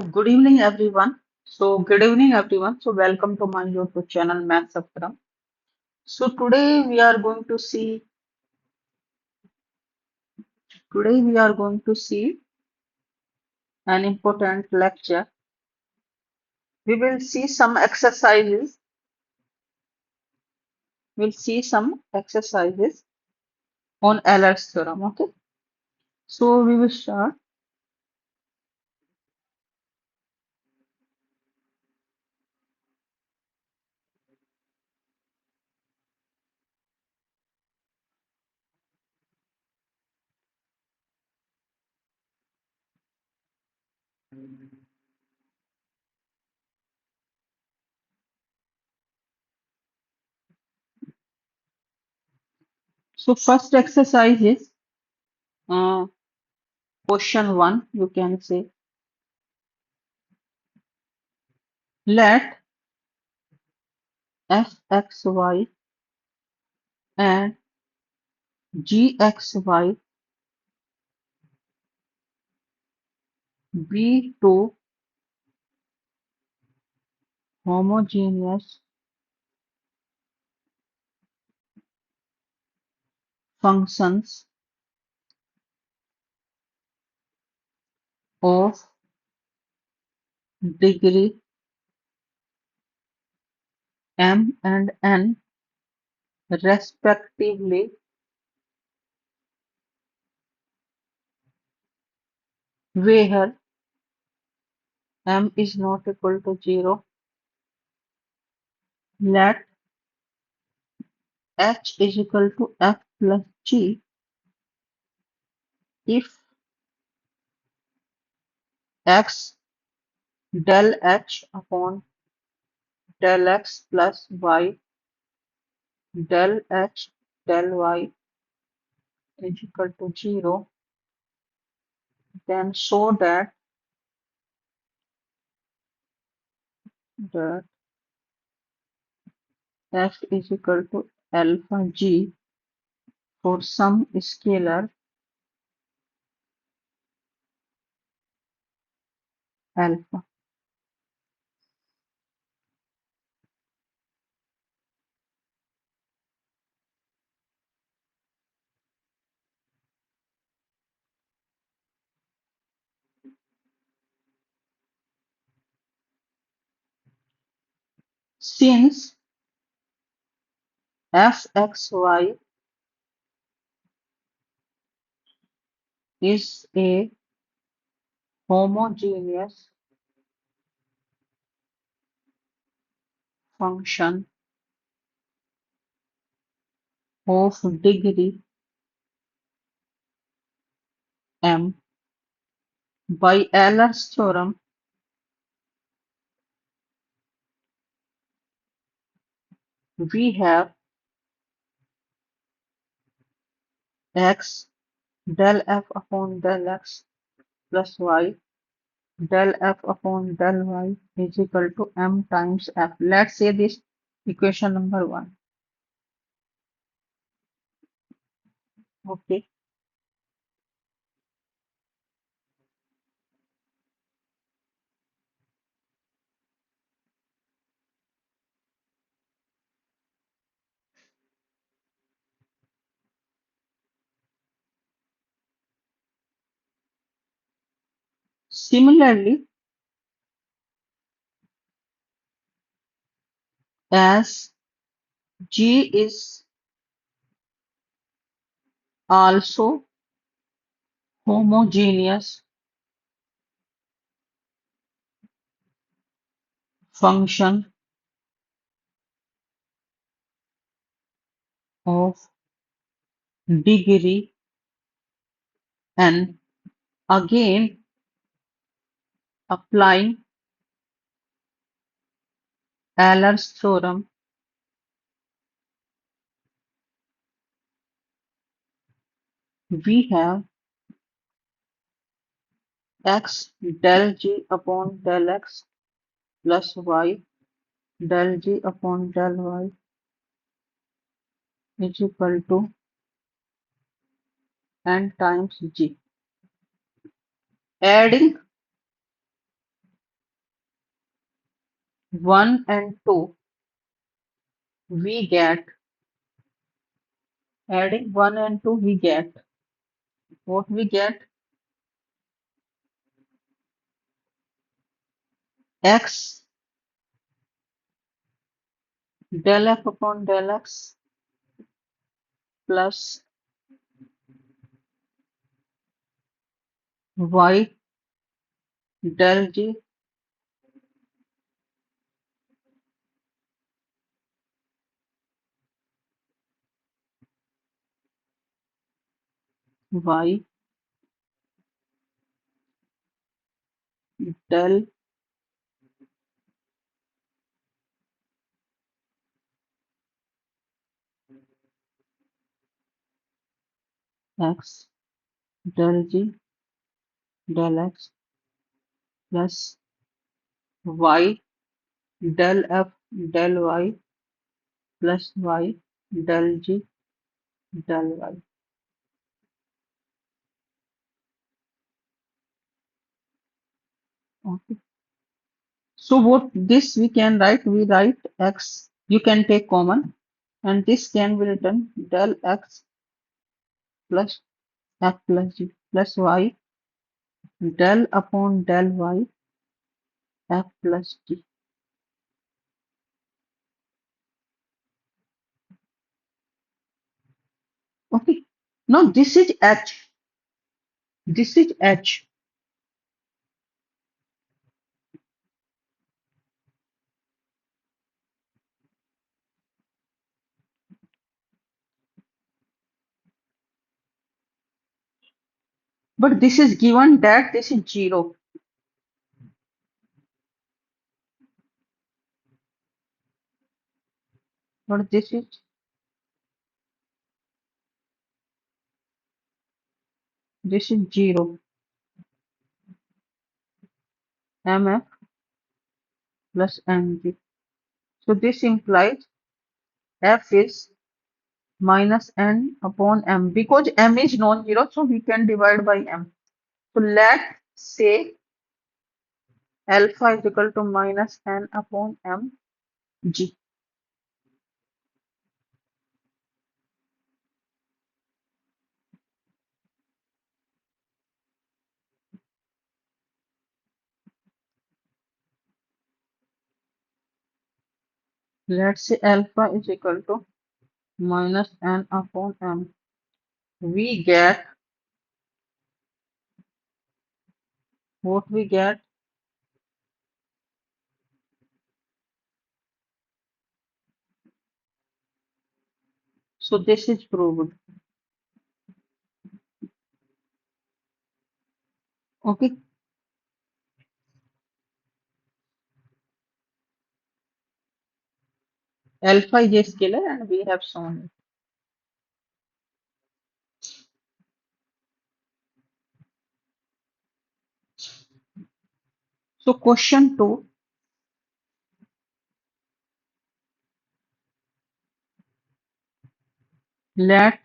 Good evening, everyone. So, welcome to my YouTube channel, Math Sapram. So, today we are going to see an important lecture. We will see some exercises. We'll see some exercises on Euler's theorem. Okay. So, we will start. So, first exercise is uh, question one. You can say, let fxy and gxy be two homogeneous functions of degree m and n respectively, where m is not equal to 0, let h is equal to f plus g if x del h upon del x plus y del h del y is equal to 0, then show that f is equal to alpha g for some scalar alpha. Since fxy is a homogeneous function of degree m. By Euler's theorem, we have x del f upon del x plus y del f upon del y is equal to m times f. Let's say this equation number 1. Okay. Similarly, as g is also homogeneous function of degree n, again applying Euler's theorem, we have x del g upon del x plus y del g upon del y is equal to n times g. Adding 1 and 2, we get, adding 1 and 2, we get, what we get? X del f upon del x plus y del g y del x del g del x plus y del f del y plus y del g del y. Okay. So what this we can write? We write x. You can take common, and this can be written del x plus f plus g plus y del upon del y f plus g. Okay. Now this is h. This is h. But this is given that this is 0. But this is 0. Mf plus mg. So this implies f is minus n upon m because m is non-zero, so we can divide by m. So let's say alpha is equal to minus n upon m g. Let's say alpha is equal to minus n upon m. We get what we get. So this is proved. Okay. Alpha is a scalar and we have shown it. So question 2, let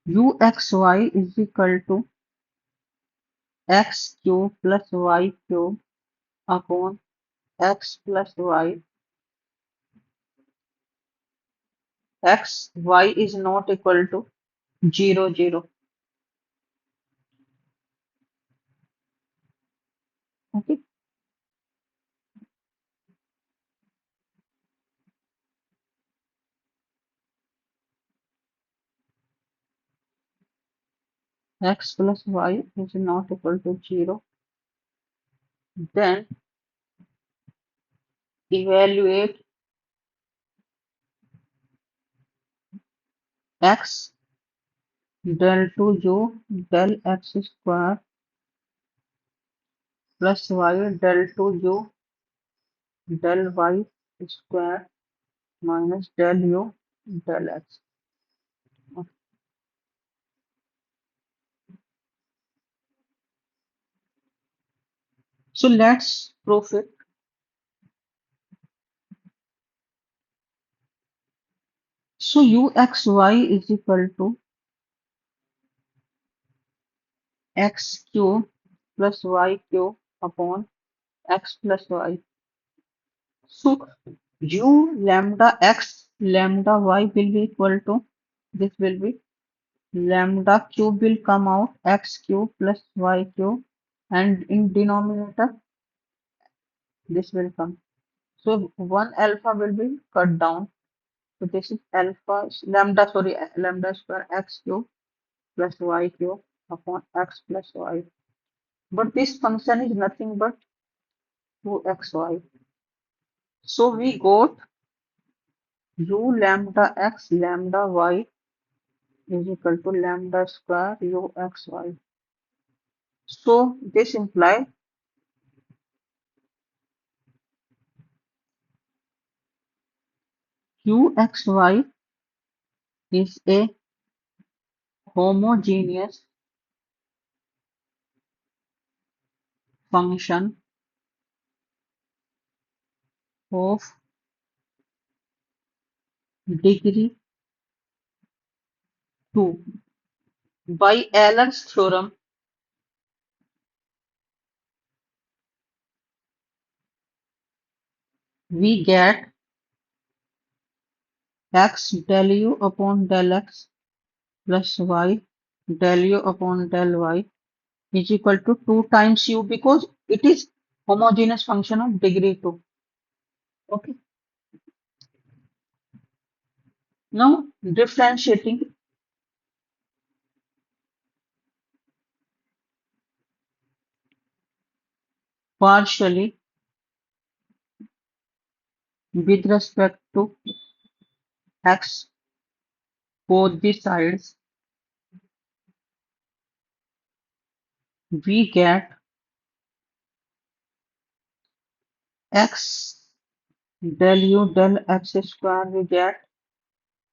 uxy is equal to x cube plus y cube upon x plus y. X, y is not equal to 0, 0. Okay. X plus y is not equal to 0. Then evaluate x del 2u del x square plus y del 2u del y square minus del u del x. So let's prove it. So uxy is equal to x cube plus y cube upon x plus y. So u lambda x lambda y will be equal to, this will be lambda cube will come out, x cube plus y cube, and in denominator this will come. So one alpha will be cut down. So this is alpha lambda, sorry, lambda square x cube plus y cube upon x plus y. But this function is nothing but 2xy. So we got u lambda x lambda y is equal to lambda square uxy. So this implies uxy is a homogeneous function of degree 2. By Euler's theorem, we get x del u upon del x plus y del u upon del y is equal to 2 times u because it is homogeneous function of degree 2. Okay. Now differentiating partially with respect to x both the sides, we get x del u del x square we get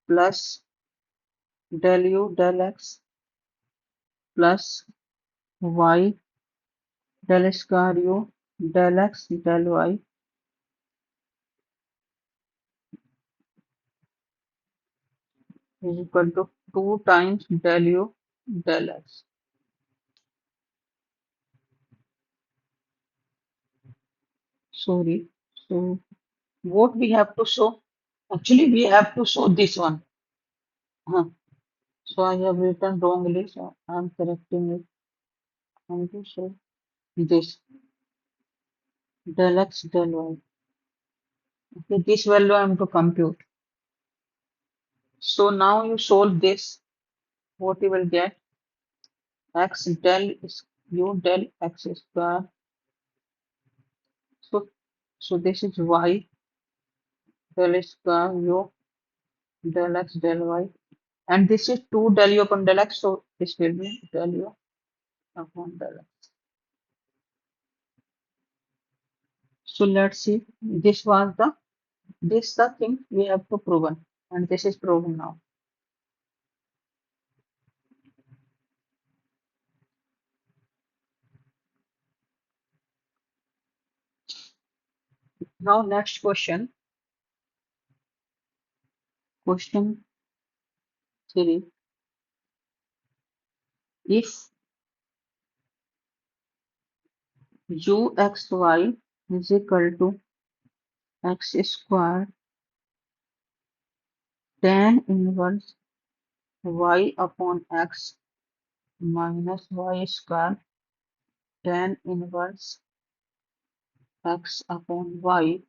plus del u del x plus y del square u del x del y is equal to 2 times del u del x. Sorry. So what we have to show? Actually, we have to show this one. Huh. So I have written wrongly, so I'm correcting it. I'm to show this del x del y. Okay, this value I am to compute. So now you solve this. What you will get? X del is u del x square. So this is y del square u del x del y. And this is 2 del u upon del x. So this will be del u upon del x. So let's see. This the thing we have to proven. And this is proven now. Now next question. Question 3. If uxy is equal to x square tan inverse y upon x minus y square tan inverse x upon y,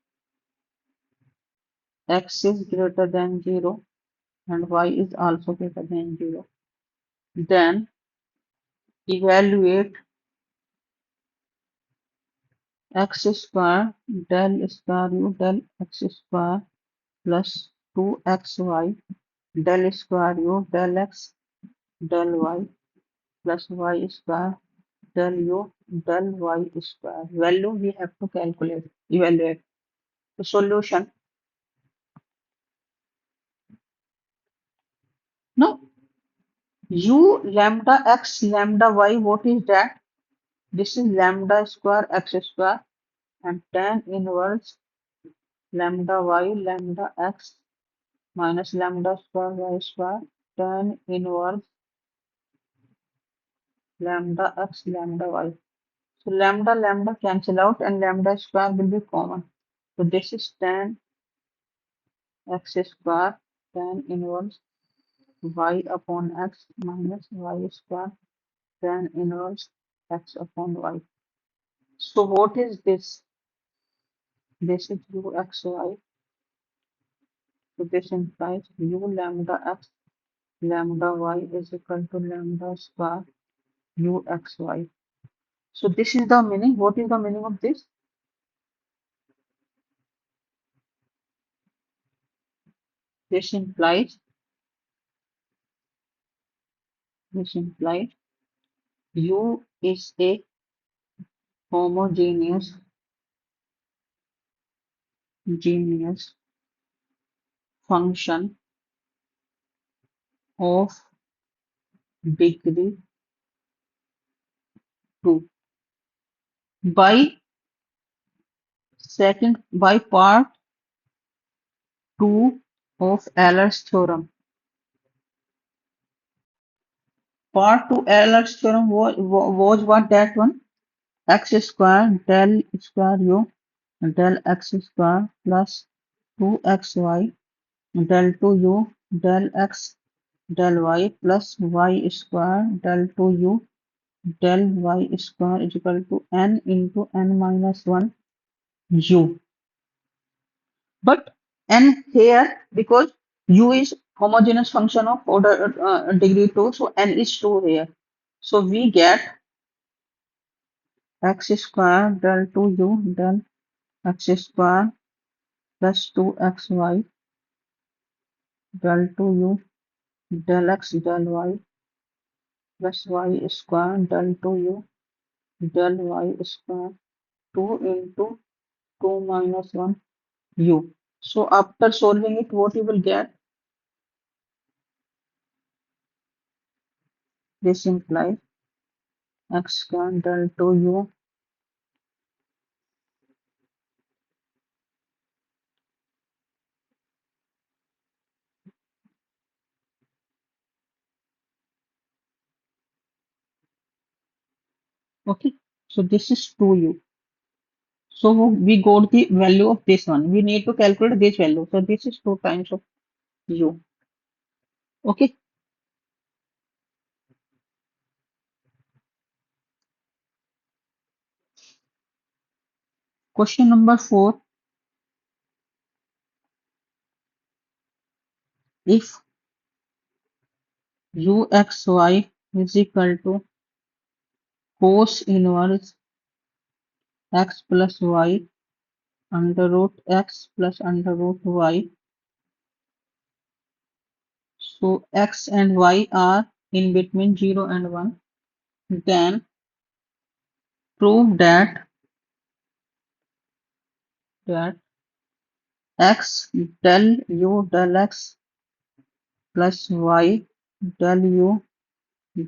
x is greater than 0 and y is also greater than 0, then evaluate x square del square u del x square plus 2xy del square u del x del y plus y square del u del y square. Value we have to calculate, evaluate. The solution. Now, u lambda x lambda y, what is that? This is lambda square x square and tan inverse lambda y lambda x minus lambda square y square tan inverse lambda x lambda y. So lambda lambda cancel out and lambda square will be common. So this is tan x square tan inverse y upon x minus y square tan inverse x upon y. So what is this? This is uxy. So this implies u lambda x lambda y is equal to lambda square uxy. So this is the meaning. What is the meaning of this? This implies u is a homogeneous genius function of degree 2 by by part 2 of Euler's theorem. Part 2 Euler's theorem was what that one? X square del square u del x square plus 2xy del 2u del x del y plus y square del 2u del y square is equal to n into n minus 1 u. But n here, because u is homogeneous function of order degree 2, so n is 2 here. So we get x square del 2u del x square plus 2xy del 2u del x del y plus y square del 2u del y square 2 into 2 minus 1 u. So after solving it, what you will get? This implies x square del 2u. Okay, so this is 2u. So we got the value of this one. We need to calculate this value. So this is 2 times of u. Okay. Question number 4. If uxy is equal to cos inverse x plus y under root x plus under root y. So x and y are in between 0 and 1. Then prove that x del u del x plus y del u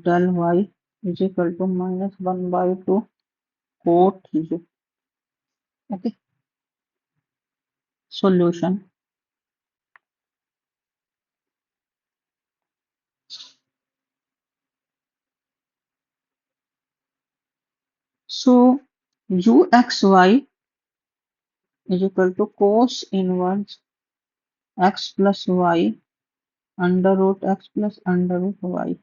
del y is equal to minus 1 by 2 cot u. Okay. Solution. So uxy is equal to cos inverse x plus y under root x plus under root y.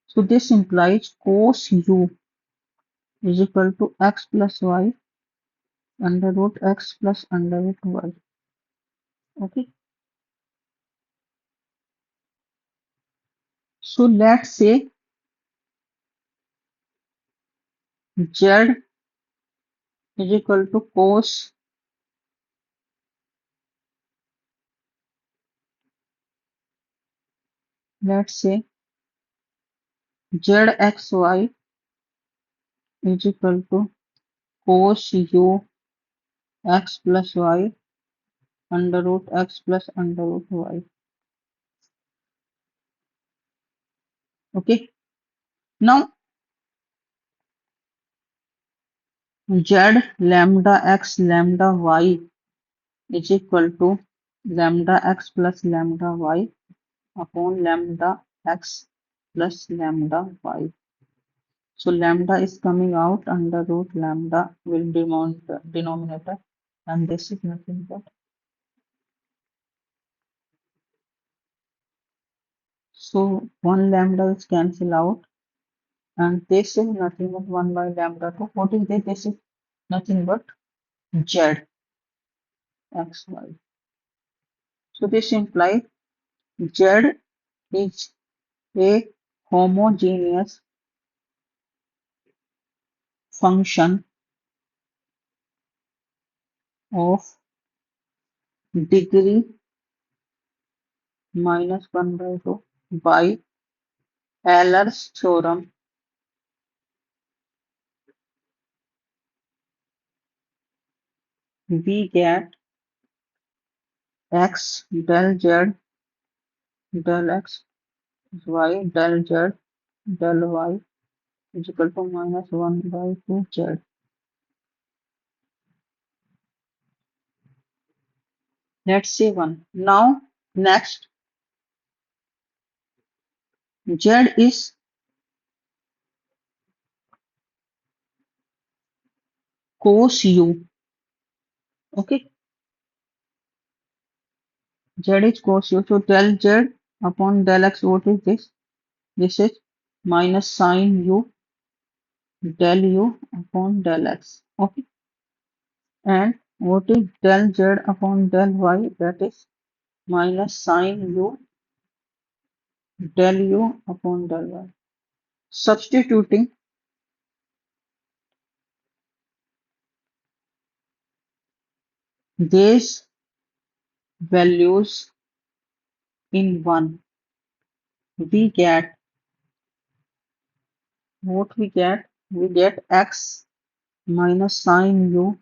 So this implies cos u is equal to x plus y under root x plus under root y. Okay. So let's say z is equal to cos let's say zxy is equal to cos u x plus y under root x plus under root y. Okay. Now z lambda x lambda y is equal to lambda x plus lambda y upon lambda x plus lambda y. So lambda is coming out under root lambda will denominator. and this is nothing but. So 1 lambda is cancel out, and this is nothing but 1 by lambda 2. What is this? This is nothing but z x y. So this implies z is a homogeneous function of degree minus 1 by 2 by Euler's theorem. We get x del z del x y del z del y is equal to minus 1 by 2 z. Let's see one. Now, next, z is cos u. Okay, z is cos u. So del z upon del x, what is this? This is minus sine u del u upon del x. Okay, and what is del z upon del y? That is minus sine u del u upon del y. Substituting these values in 1, we get what we get? We get x minus sine u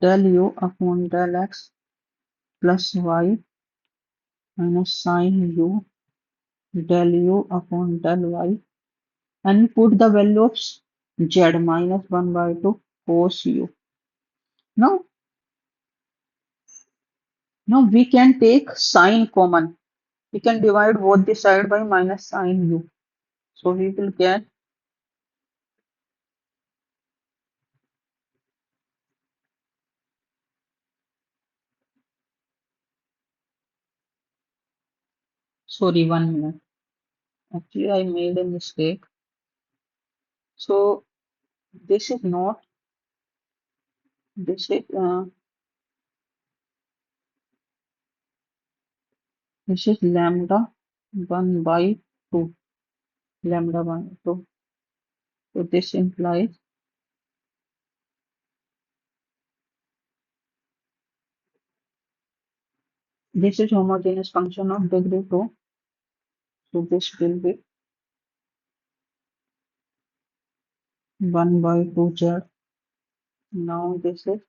del u upon del x plus y minus sine u del u upon del y, and we put the value of z minus 1 by 2 cos u. Now we can take sine common. We can divide both the side by minus sine u. So we will get, sorry, 1 minute. Actually, I made a mistake. So this is not, this is lambda 1 by 2, lambda 1 by 2. So this implies this is homogeneous function of degree 2. So this will be 1 by 2 z. Now this is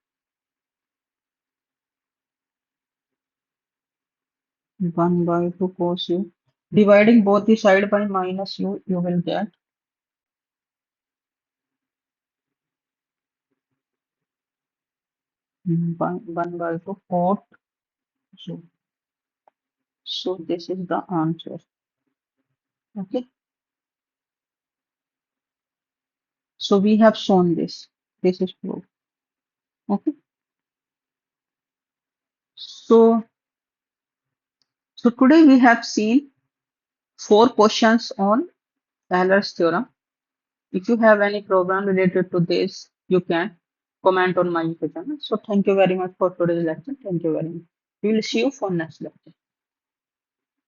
1 by 2 cos u. Dividing both the side by minus u, you will get 1 by 2 cot u. So this is the answer. Okay. So we have shown this. This is proof. Okay. So today we have seen 4 questions on Euler's theorem. If you have any problem related to this, you can comment on my YouTube channel. So thank you very much for today's lecture. Thank you very much. We will see you for next lecture.